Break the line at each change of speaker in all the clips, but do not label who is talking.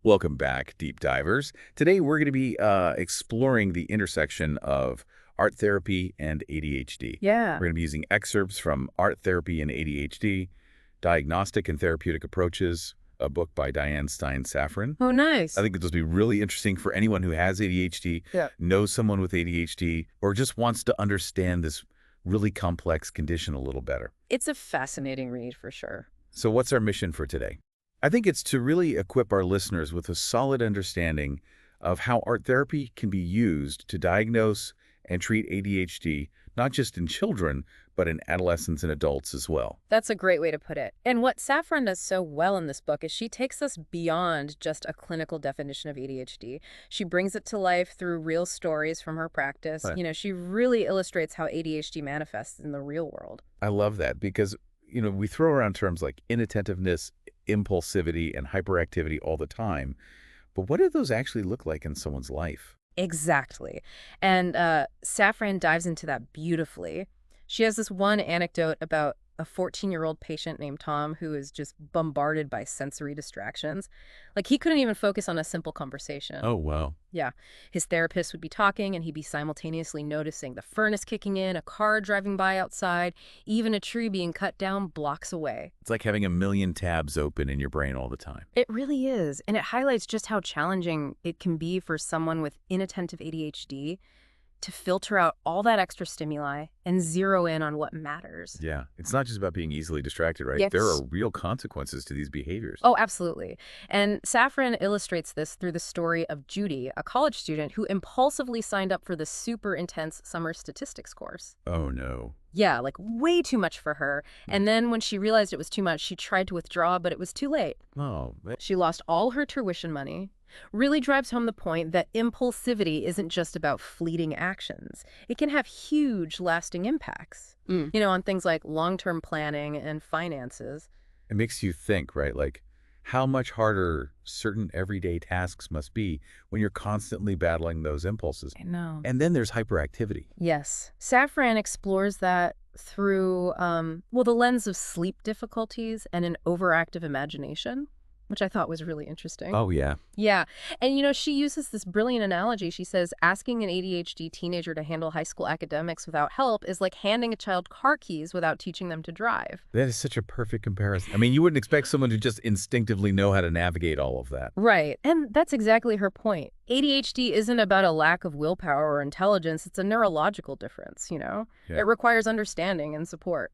Welcome back, deep divers. Today we're going to be exploring the intersection of art therapy and ADHD.
Yeah.
We're going to be using excerpts from Art Therapy and ADHD, Diagnostic and Therapeutic Approaches, a book by Diane Safran.
Oh,
I
nice.
think this will be really interesting for anyone who has ADHD,
Yeah.
knows someone with ADHD, or just wants to understand this really complex condition a little better.
It's a fascinating read for sure.
So what's our mission for today? I think it's to really equip our listeners with a solid understanding of how art therapy can be used to diagnose and treat ADHD, not just in children, but in adolescents and adults as well.
That's a great way to put it. And what Safran does so well in this book is she takes us beyond just a clinical definition of ADHD. She brings it to life through real stories from her practice.
Right.
She really illustrates how ADHD manifests in the real world.
I love that because, we throw around terms like inattentiveness, impulsivity, and hyperactivity all the time. But what do those actually look like in someone's life?
Exactly. And Safran dives into that beautifully. She has this one anecdote about a 14-year-old patient named Tom who is just bombarded by sensory distractions. Like he couldn't even focus on a simple conversation.
Oh, wow.
Yeah. His therapist would be talking and he'd be simultaneously noticing the furnace kicking in, a car driving by outside, even a tree being cut down blocks away.
It's like having a million tabs open in your brain all the time.
It really is. And it highlights just how challenging it can be for someone with inattentive ADHD to filter out all that extra stimuli and zero in on what matters.
Yeah. It's not just about being easily distracted, right?
Yes.
There are real consequences to these behaviors.
Oh, absolutely. And Safran illustrates this through the story of Judy, a college student who impulsively signed up for the super intense summer statistics course.
Oh, no.
Yeah, like way too much for her. And then when she realized it was too much, she tried to withdraw, but it was too late.
Oh,
She lost all her tuition money. Really drives home the point that impulsivity isn't just about fleeting actions. It can have huge, lasting impacts, on things like long-term planning and finances.
it makes you think, right? Like how much harder certain everyday tasks must be when you're constantly battling those impulses.
I know.
And then there's hyperactivity.
Yes. Safran explores that through, the lens of sleep difficulties and an overactive imagination, which I thought was really interesting.
Oh, yeah.
Yeah. And, she uses this brilliant analogy. She says, asking an ADHD teenager to handle high school academics without help is like handing a child car keys without teaching them to drive.
That is such a perfect comparison. I mean, you wouldn't expect someone to just instinctively know how to navigate all of that.
Right. And that's exactly her point. ADHD isn't about a lack of willpower or intelligence. It's a neurological difference.
Yeah.
It requires understanding and support.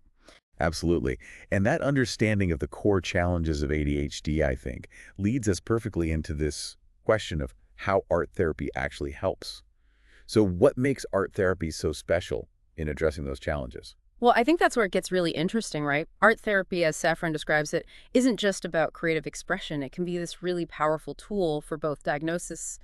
Absolutely. And that understanding of the core challenges of ADHD, I think, leads us perfectly into this question of how art therapy actually helps. So what makes art therapy so special in addressing those challenges?
Well, I think that's where it gets really interesting, right? Art therapy, as Safran describes it, isn't just about creative expression. It can be this really powerful tool for both diagnosis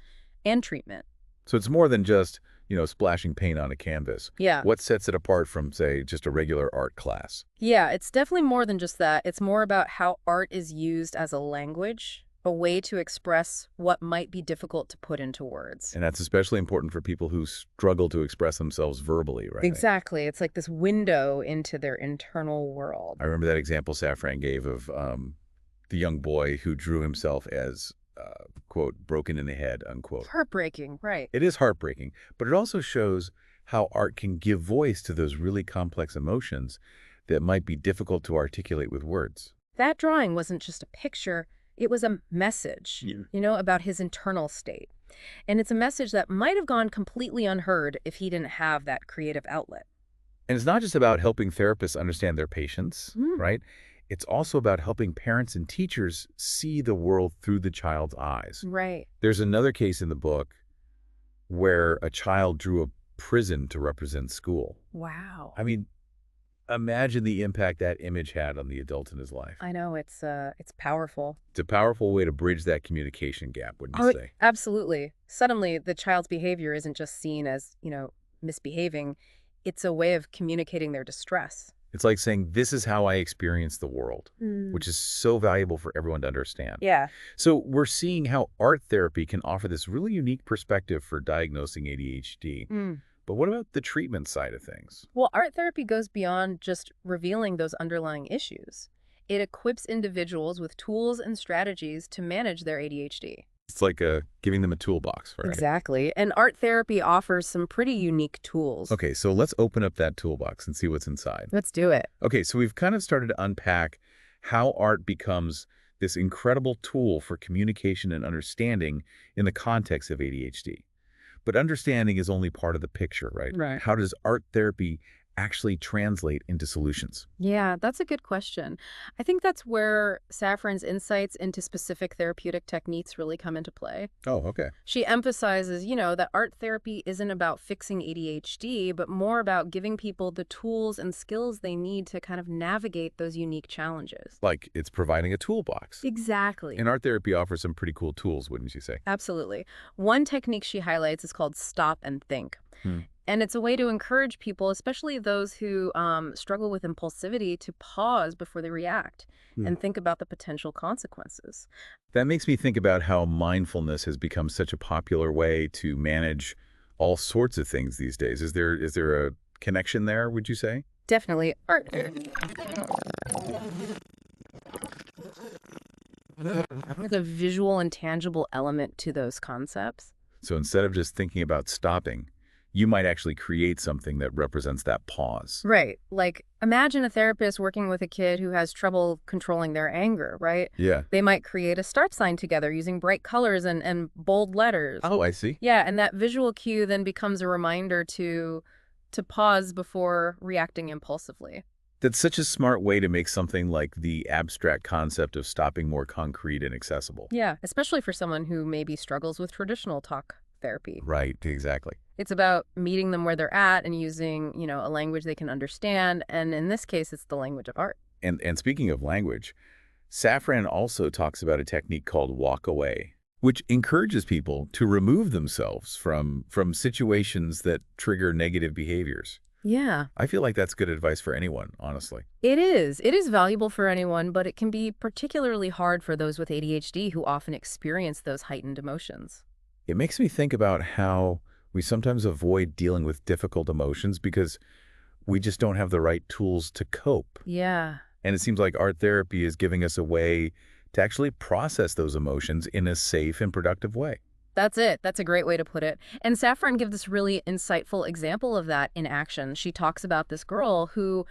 and treatment.
So it's more than just, splashing paint on a canvas.
Yeah.
What sets it apart from, say, just a regular art class?
Yeah, it's definitely more than just that. It's more about how art is used as a language, a way to express what might be difficult to put into words.
And that's especially important for people who struggle to express themselves verbally, right?
Exactly. It's like this window into their internal world.
I remember that example Safran gave of the young boy who drew himself as, quote, broken in the head, unquote.
Heartbreaking, right?
It is heartbreaking, but it also shows how art can give voice to those really complex emotions that might be difficult to articulate with words.
That drawing wasn't just a picture, it was a message, about his internal state. And it's a message that might have gone completely unheard if he didn't have that creative outlet.
And it's not just about helping therapists understand their patients, right? It's also about helping parents and teachers see the world through the child's eyes.
Right.
There's another case in the book where a child drew a prison to represent school.
Wow.
I mean, imagine the impact that image had on the adult in his life.
I know, it's powerful.
It's a powerful way to bridge that communication gap, wouldn't you say?
Absolutely. Suddenly, the child's behavior isn't just seen as, misbehaving. It's a way of communicating their distress.
It's like saying, this is how I experience the world, which is so valuable for everyone to understand.
Yeah.
So we're seeing how art therapy can offer this really unique perspective for diagnosing ADHD. But what about the treatment side of things?
Well, art therapy goes beyond just revealing those underlying issues. It equips individuals with tools and strategies to manage their ADHD.
It's like giving them a toolbox, right?
Exactly. And art therapy offers some pretty unique tools.
Okay, so let's open up that toolbox and see what's inside.
Let's do it.
Okay, so we've kind of started to unpack how art becomes this incredible tool for communication and understanding in the context of ADHD. But understanding is only part of the picture, right?
Right.
How does art therapy actually translate into solutions?
Yeah, that's a good question. I think that's where Safran's insights into specific therapeutic techniques really come into play.
Oh, okay.
She emphasizes, that art therapy isn't about fixing ADHD, but more about giving people the tools and skills they need to kind of navigate those unique challenges.
Like it's providing a toolbox.
Exactly.
And art therapy offers some pretty cool tools, wouldn't you say?
Absolutely. One technique she highlights is called stop and think.
Hmm.
And it's a way to encourage people, especially those who struggle with impulsivity, to pause before they react and think about the potential consequences.
That makes me think about how mindfulness has become such a popular way to manage all sorts of things these days. Is there a connection there, would you say?
Definitely. Art. There's a visual and tangible element to those concepts.
So instead of just thinking about stopping, you might actually create something that represents that pause.
Right. Like, imagine a therapist working with a kid who has trouble controlling their anger, right?
Yeah.
They might create a start sign together using bright colors and bold letters.
Oh, I see.
Yeah, and that visual cue then becomes a reminder to pause before reacting impulsively.
That's such a smart way to make something like the abstract concept of stopping more concrete and accessible.
Yeah, especially for someone who maybe struggles with traditional talk therapy.
Right, exactly.
It's about meeting them where they're at and using, a language they can understand. And in this case, it's the language of art.
And speaking of language, Safran also talks about a technique called walk away, which encourages people to remove themselves from situations that trigger negative behaviors.
Yeah,
I feel like that's good advice for anyone, honestly.
it is. It is valuable for anyone, but it can be particularly hard for those with ADHD who often experience those heightened emotions.
It makes me think about how we sometimes avoid dealing with difficult emotions because we just don't have the right tools to cope.
Yeah.
And it seems like art therapy is giving us a way to actually process those emotions in a safe and productive way.
That's it. That's a great way to put it. And Safran gives this really insightful example of that in action. She talks about this girl who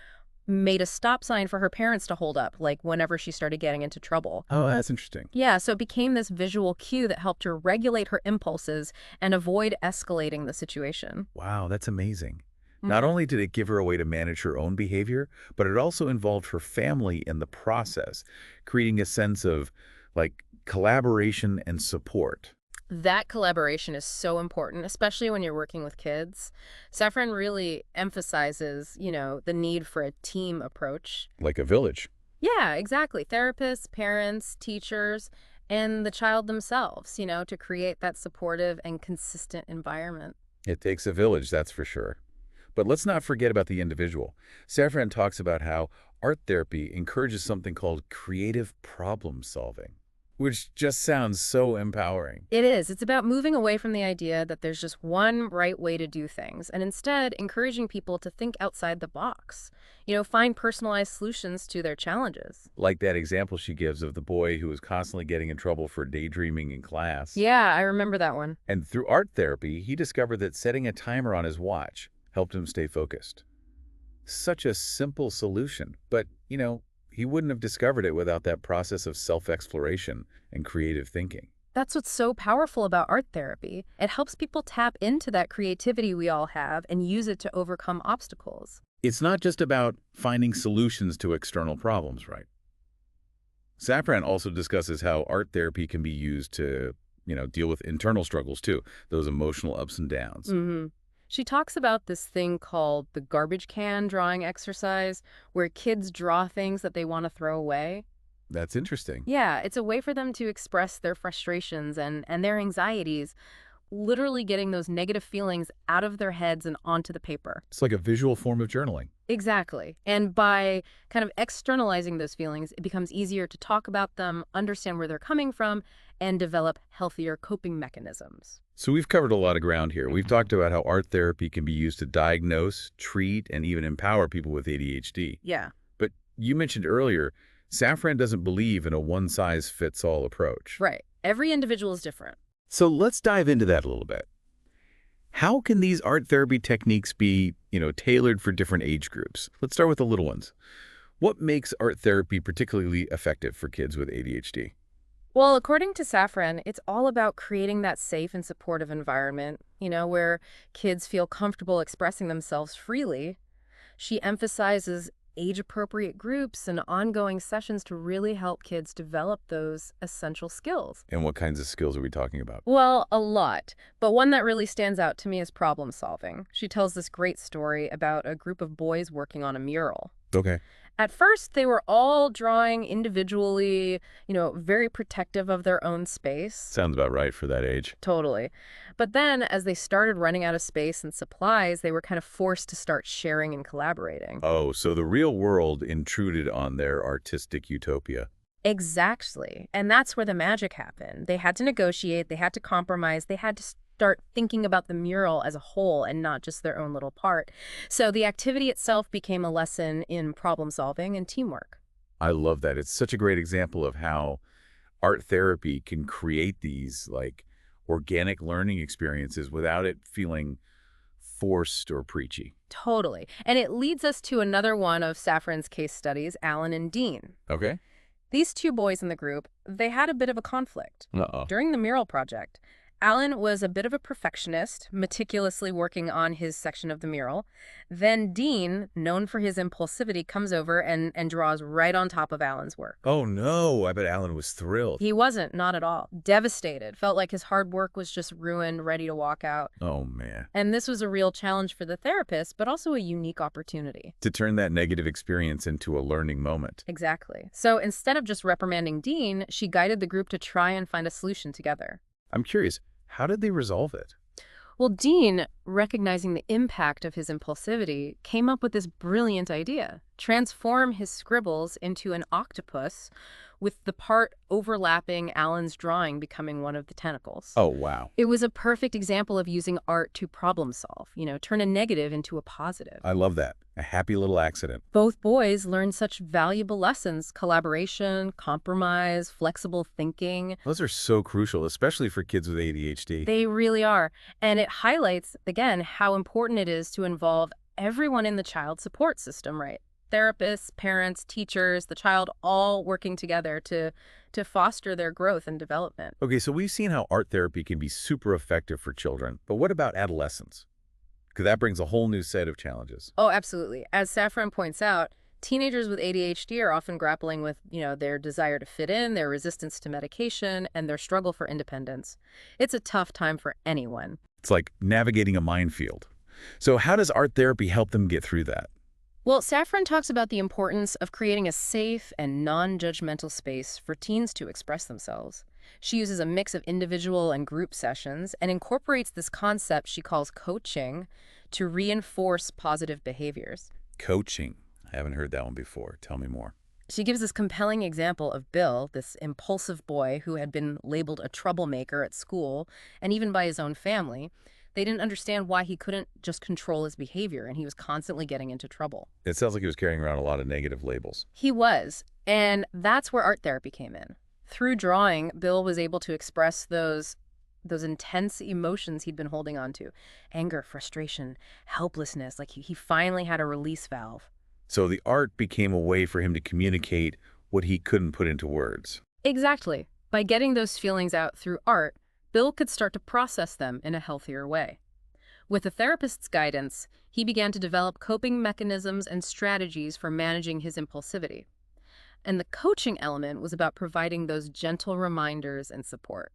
made a stop sign for her parents to hold up, like whenever she started getting into trouble.
Oh, that's interesting.
Yeah, so it became this visual cue that helped her regulate her impulses and avoid escalating the situation.
Wow, that's amazing. Not only did it give her a way to manage her own behavior, but it also involved her family in the process, creating a sense of, like, collaboration and support.
That collaboration is so important, especially when you're working with kids. Safran really emphasizes, the need for a team approach.
Like a village.
Yeah, exactly. Therapists, parents, teachers, and the child themselves, to create that supportive and consistent environment.
It takes a village, that's for sure. But let's not forget about the individual. Safran talks about how art therapy encourages something called creative problem solving, which just sounds so empowering.
It is. It's about moving away from the idea that there's just one right way to do things, and instead encouraging people to think outside the box, find personalized solutions to their challenges.
Like that example she gives of the boy who was constantly getting in trouble for daydreaming in class.
Yeah, I remember that one.
And through art therapy, he discovered that setting a timer on his watch helped him stay focused. Such a simple solution, but, he wouldn't have discovered it without that process of self-exploration and creative thinking.
That's what's so powerful about art therapy. It helps people tap into that creativity we all have and use it to overcome obstacles.
It's not just about finding solutions to external problems, right? Safran also discusses how art therapy can be used to, deal with internal struggles too, those emotional ups and downs.
Mm-hmm. She talks about this thing called the garbage can drawing exercise, where kids draw things that they want to throw away.
That's interesting.
Yeah, it's a way for them to express their frustrations and their anxieties, literally getting those negative feelings out of their heads and onto the paper.
It's like a visual form of journaling.
Exactly. And by kind of externalizing those feelings, it becomes easier to talk about them, understand where they're coming from, and develop healthier coping mechanisms.
So we've covered a lot of ground here. We've talked about how art therapy can be used to diagnose, treat, and even empower people with ADHD.
Yeah.
But you mentioned earlier, Safran doesn't believe in a one-size-fits-all approach.
Right. Every individual is different.
So let's dive into that a little bit. How can these art therapy techniques be, tailored for different age groups? Let's start with the little ones. What makes art therapy particularly effective for kids with ADHD?
Well, according to Safran, it's all about creating that safe and supportive environment, where kids feel comfortable expressing themselves freely. She emphasizes age-appropriate groups and ongoing sessions to really help kids develop those essential skills.
And what kinds of skills are we talking about?
Well, a lot, but one that really stands out to me is problem solving. She tells this great story about a group of boys working on a mural.
Okay.
At first, they were all drawing individually, very protective of their own space.
Sounds about right for that age.
Totally. But then, as they started running out of space and supplies, they were kind of forced to start sharing and collaborating.
Oh, so the real world intruded on their artistic utopia.
Exactly. And that's where the magic happened. They had to negotiate, they had to compromise, they had to start thinking about the mural as a whole and not just their own little part. So the activity itself became a lesson in problem solving and teamwork.
I love that. It's such a great example of how art therapy can create these organic learning experiences without it feeling forced or preachy.
Totally. And it leads us to another one of Safran's case studies, Alan and Dean.
Okay.
These two boys in the group, they had a bit of a conflict.
Uh-oh.
During the mural project, Alan was a bit of a perfectionist, meticulously working on his section of the mural. Then Dean, known for his impulsivity, comes over and draws right on top of Alan's work.
Oh, no. I bet Alan was thrilled.
He wasn't, not at all. Devastated. Felt like his hard work was just ruined, ready to walk out.
Oh, man.
And this was a real challenge for the therapist, but also a unique opportunity.
To turn that negative experience into a learning moment.
Exactly. So instead of just reprimanding Dean, she guided the group to try and find a solution together.
I'm curious, how did they resolve it?
Well, Dean, recognizing the impact of his impulsivity, came up with this brilliant idea: transform his scribbles into an octopus, with the part overlapping Alan's drawing becoming one of the tentacles.
Oh, wow.
It was a perfect example of using art to problem solve, turn a negative into a positive.
I love that. A happy little accident.
Both boys learned such valuable lessons: collaboration, compromise, flexible thinking.
Those are so crucial, especially for kids with ADHD.
They really are. And it highlights, again, how important it is to involve everyone in the child support system, right? Therapists, parents, teachers, the child, all working together to foster their growth and development.
Okay, so we've seen how art therapy can be super effective for children, but what about adolescents? Because that brings a whole new set of challenges.
Oh, absolutely. As Safran points out, teenagers with ADHD are often grappling with, their desire to fit in, their resistance to medication, and their struggle for independence. It's a tough time for anyone.
It's like navigating a minefield. So how does art therapy help them get through that?
Well, Safran talks about the importance of creating a safe and non-judgmental space for teens to express themselves. She uses a mix of individual and group sessions and incorporates this concept she calls coaching to reinforce positive behaviors.
Coaching. I haven't heard that one before. Tell me more.
She gives this compelling example of Bill, this impulsive boy who had been labeled a troublemaker at school and even by his own family. They didn't understand why he couldn't just control his behavior, and he was constantly getting into trouble.
It sounds like he was carrying around a lot of negative labels.
He was, and that's where art therapy came in. Through drawing, Bill was able to express those intense emotions he'd been holding on to. Anger, frustration, helplessness, like he finally had a release valve.
So the art became a way for him to communicate what he couldn't put into words.
Exactly. By getting those feelings out through art, Bill could start to process them in a healthier way. With the therapist's guidance, he began to develop coping mechanisms and strategies for managing his impulsivity. And the coaching element was about providing those gentle reminders and support.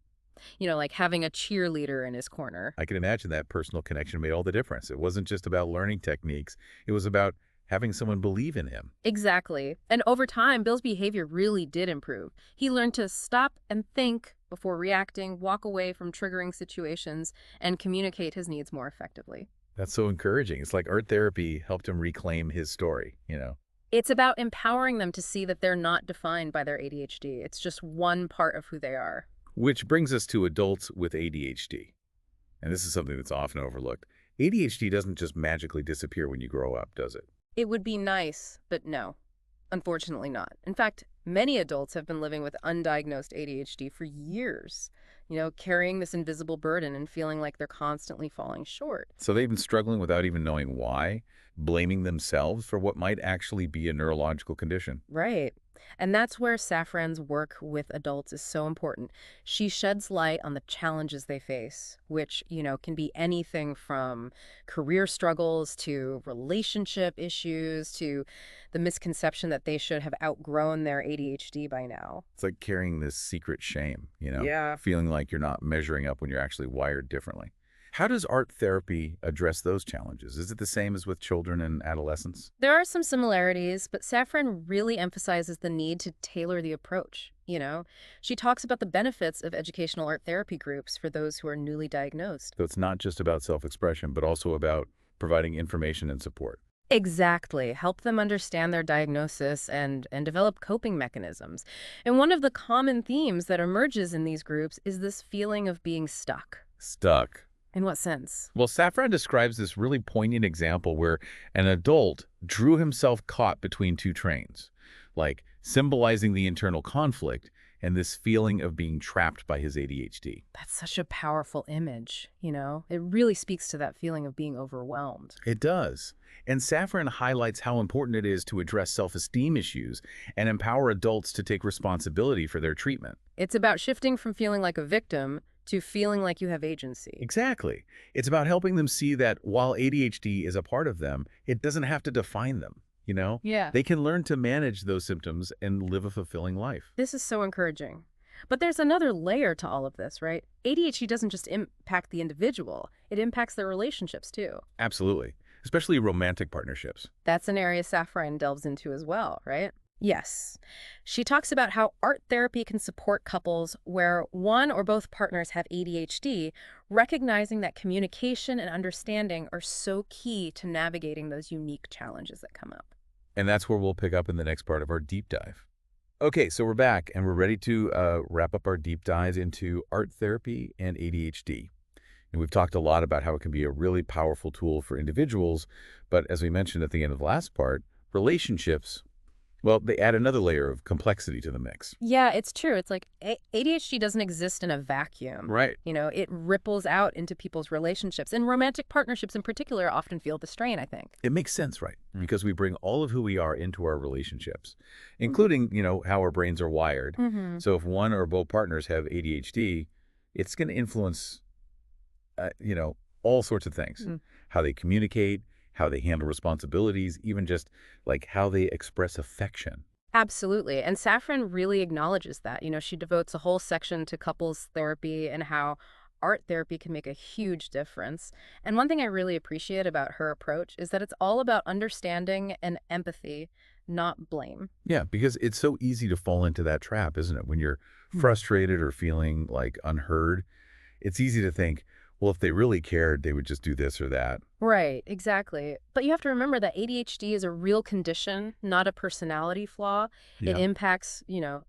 Like having a cheerleader in his corner.
I can imagine that personal connection made all the difference. It wasn't just about learning techniques. It was about having someone believe in him.
Exactly. And over time, Bill's behavior really did improve. He learned to stop and think before reacting, walk away from triggering situations, and communicate his needs more effectively.
That's so encouraging. It's like art therapy helped him reclaim his story.
It's about empowering them to see that they're not defined by their ADHD. It's just one part of who they are.
Which brings us to adults with ADHD. And this is something that's often overlooked. ADHD doesn't just magically disappear when you grow up, does it?
It would be nice, but no. Unfortunately not. In fact, Many adults have been living with undiagnosed ADHD for years, carrying this invisible burden and feeling like they're constantly falling short.
So they've been struggling without even knowing why, blaming themselves for what might actually be a neurological condition.
Right. And that's where Safran's work with adults is so important. She sheds light on the challenges they face, which, can be anything from career struggles to relationship issues to the misconception that they should have outgrown their ADHD by now.
It's like carrying this secret shame,
Yeah.
feeling like you're not measuring up when you're actually wired differently. How does art therapy address those challenges? Is it the same as with children and adolescents?
There are some similarities, but Safran really emphasizes the need to tailor the approach. She talks about the benefits of educational art therapy groups for those who are newly diagnosed.
So it's not just about self-expression, but also about providing information and support.
Exactly. Help them understand their diagnosis and develop coping mechanisms. And one of the common themes that emerges in these groups is this feeling of being stuck.
Stuck.
In what sense?
Well, Safran describes this really poignant example where an adult drew himself caught between two trains, like symbolizing the internal conflict and this feeling of being trapped by his ADHD.
That's such a powerful image. It really speaks to that feeling of being overwhelmed.
It does. And Safran highlights how important it is to address self-esteem issues and empower adults to take responsibility for their treatment.
It's about shifting from feeling like a victim to feeling like you have agency.
Exactly. It's about helping them see that while ADHD is a part of them, it doesn't have to define them.
Yeah.
They can learn to manage those symptoms and live a fulfilling life.
This is so encouraging. But there's another layer to all of this, right? ADHD doesn't just impact the individual, it impacts their relationships too.
Absolutely. Especially romantic partnerships.
That's an area Safran delves into as well, right? Yes. She talks about how art therapy can support couples where one or both partners have ADHD, recognizing that communication and understanding are so key to navigating those unique challenges that come up.
And that's where we'll pick up in the next part of our deep dive. Okay, so we're back and we're ready to wrap up our deep dive into art therapy and ADHD. And we've talked a lot about how it can be a really powerful tool for individuals, but as we mentioned at the end of the last part, relationships, well, they add another layer of complexity to the mix.
Yeah, it's true. It's like ADHD doesn't exist in a vacuum.
Right.
It ripples out into people's relationships. And romantic partnerships in particular often feel the strain, I think.
It makes sense, right? Because we bring all of who we are into our relationships, including, how our brains are wired.
Mm-hmm.
So if one or both partners have ADHD, it's going to influence, all sorts of things. How they communicate, how they handle responsibilities, even just like how they express affection.
Absolutely. And Safran really acknowledges that. She devotes a whole section to couples therapy and how art therapy can make a huge difference. And one thing I really appreciate about her approach is that it's all about understanding and empathy, not blame.
Yeah, because it's so easy to fall into that trap, isn't it? When you're frustrated or feeling like unheard, it's easy to think, well, if they really cared, they would just do this or that.
Right, exactly. But you have to remember that ADHD is a real condition, not a personality flaw. It
Yeah.
impacts,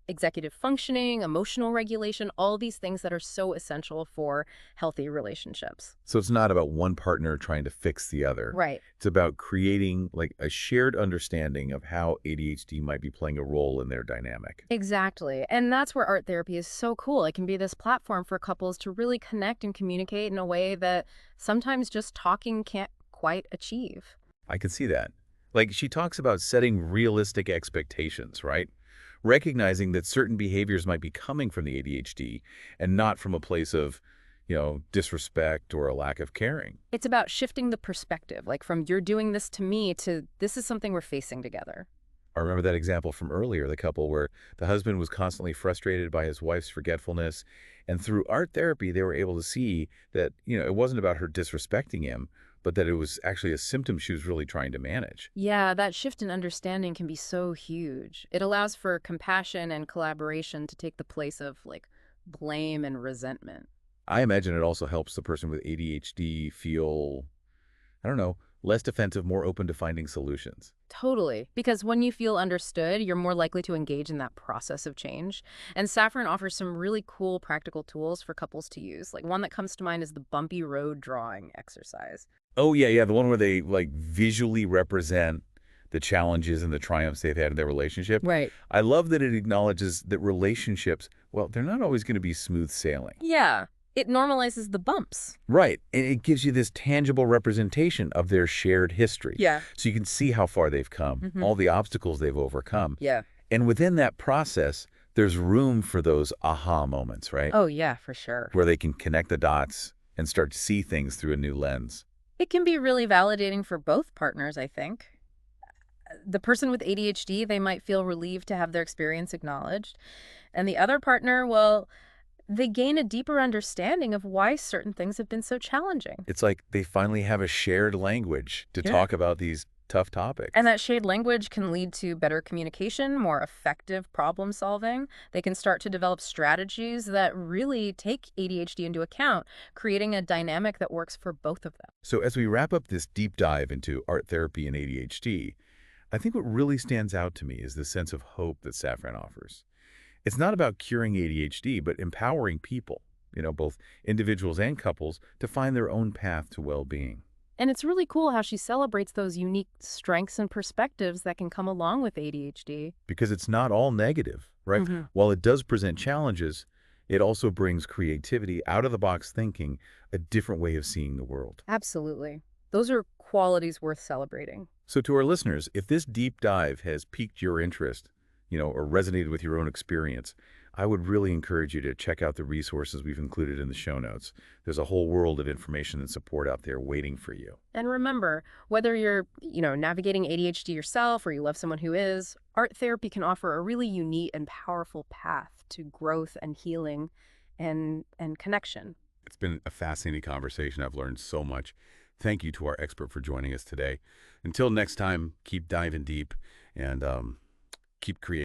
executive functioning, emotional regulation, all these things that are so essential for healthy relationships.
So it's not about one partner trying to fix the other.
Right.
It's about creating like a shared understanding of how ADHD might be playing a role in their dynamic.
Exactly. And that's where art therapy is so cool. It can be this platform for couples to really connect and communicate in a way that sometimes just talking can't quite achieve.
I can see that. Like she talks about setting realistic expectations, right? Recognizing that certain behaviors might be coming from the ADHD and not from a place of, disrespect or a lack of caring.
It's about shifting the perspective, like from you're doing this to me to this is something we're facing together.
I remember that example from earlier, the couple where the husband was constantly frustrated by his wife's forgetfulness. And through art therapy, they were able to see that, it wasn't about her disrespecting him, but that it was actually a symptom she was really trying to manage.
Yeah, that shift in understanding can be so huge. It allows for compassion and collaboration to take the place of like blame and resentment.
I imagine it also helps the person with ADHD feel, I don't know, less defensive, more open to finding solutions.
Totally. Because when you feel understood, you're more likely to engage in that process of change. And Safran offers some really cool practical tools for couples to use. Like one that comes to mind is the bumpy road drawing exercise.
Oh, yeah, the one where they like visually represent the challenges and the triumphs they've had in their relationship.
Right.
I love that it acknowledges that relationships, well, they're not always going to be smooth sailing.
Yeah. It normalizes the bumps.
Right. And it gives you this tangible representation of their shared history.
Yeah.
So you can see how far they've come, all the obstacles they've overcome.
Yeah.
And within that process, there's room for those aha moments, right?
Oh, yeah, for sure.
Where they can connect the dots and start to see things through a new lens.
It can be really validating for both partners, I think. The person with ADHD, they might feel relieved to have their experience acknowledged. And the other partner, well, they gain a deeper understanding of why certain things have been so challenging.
It's like they finally have a shared language to
Yeah.
talk about these tough topics.
And that shared language can lead to better communication, more effective problem solving. They can start to develop strategies that really take ADHD into account, creating a dynamic that works for both of them.
So as we wrap up this deep dive into art therapy and ADHD, I think what really stands out to me is the sense of hope that Safran offers. It's not about curing ADHD, but empowering people, both individuals and couples, to find their own path to well-being.
And it's really cool how she celebrates those unique strengths and perspectives that can come along with ADHD.
Because it's not all negative, right? While it does present challenges, it also brings creativity, out-of-the-box thinking, a different way of seeing the world.
Absolutely. Those are qualities worth celebrating.
So to our listeners, if this deep dive has piqued your interest, or resonated with your own experience, I would really encourage you to check out the resources we've included in the show notes. There's a whole world of information and support out there waiting for you.
And remember, whether you're, navigating ADHD yourself or you love someone who is, art therapy can offer a really unique and powerful path to growth and healing and connection.
It's been a fascinating conversation. I've learned so much. Thank you to our expert for joining us today. Until next time, keep diving deep and keep creating.